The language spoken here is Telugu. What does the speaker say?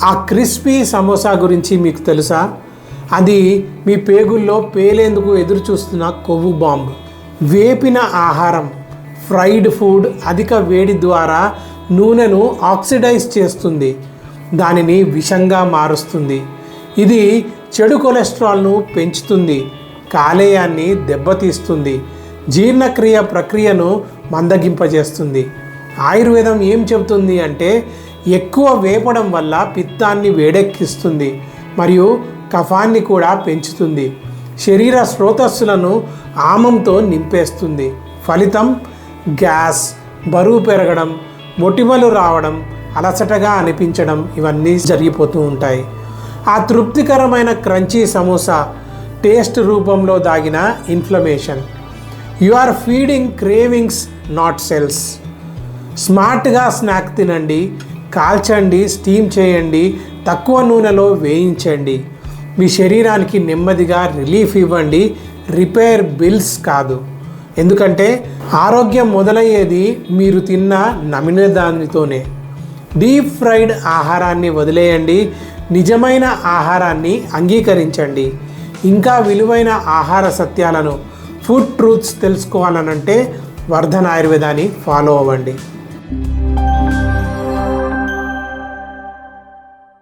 ఆ క్రిస్పీ సమోసా గురించి మీకు తెలుసా? అది మీ పేగుల్లో పేలేందుకు ఎదురు చూస్తున్న కొవ్వు బాంబు. వేపిన ఆహారం, ఫ్రైడ్ ఫుడ్ అధిక వేడి ద్వారా నూనెను ఆక్సిడైజ్ చేస్తుంది, దానిని విషంగా మారుస్తుంది. ఇది చెడు కొలెస్ట్రాల్ను పెంచుతుంది, కాలేయాన్ని దెబ్బతీస్తుంది, జీర్ణక్రియ ప్రక్రియను మందగింపజేస్తుంది. ఆయుర్వేదం ఏం చెబుతుంది అంటే ఎక్కువ వేపడం వల్ల పిత్తాన్ని వేడెక్కిస్తుంది మరియు కఫాన్ని కూడా పెంచుతుంది. శరీర స్రోతస్సులను ఆమంతో నింపేస్తుంది. ఫలితం గ్యాస్, బరువు పెరగడం, మొటిమలు రావడం, అలసటగా అనిపించడం ఇవన్నీ జరిగిపోతూ ఉంటాయి. ఆ తృప్తికరమైన క్రంచీ సమోసా టేస్ట్ రూపంలో దాగిన inflammation. You are feeding cravings, not cells. స్మార్ట్గా స్నాక్ తినండి, కాల్చండి, స్టీమ్ చేయండి, తక్కువ నూనెలో వేయించండి. మీ శరీరానికి నెమ్మదిగా రిలీఫ్ ఇవ్వండి, రిపేర్ బిల్స్ కాదు. ఎందుకంటే ఆరోగ్యం మొదలయ్యేది మీరు తిన్న నమిన దానితోనే. డీప్ ఫ్రైడ్ ఆహారాన్ని వదిలేయండి, నిజమైన ఆహారాన్ని అంగీకరించండి. ఇంకా విలువైన ఆహార సత్యాలను, ఫుడ్ ట్రూత్స్ తెలుసుకోవాలనంటే వర్ధన్ ఆయుర్వేదాన్ని ఫాలో అవ్వండి.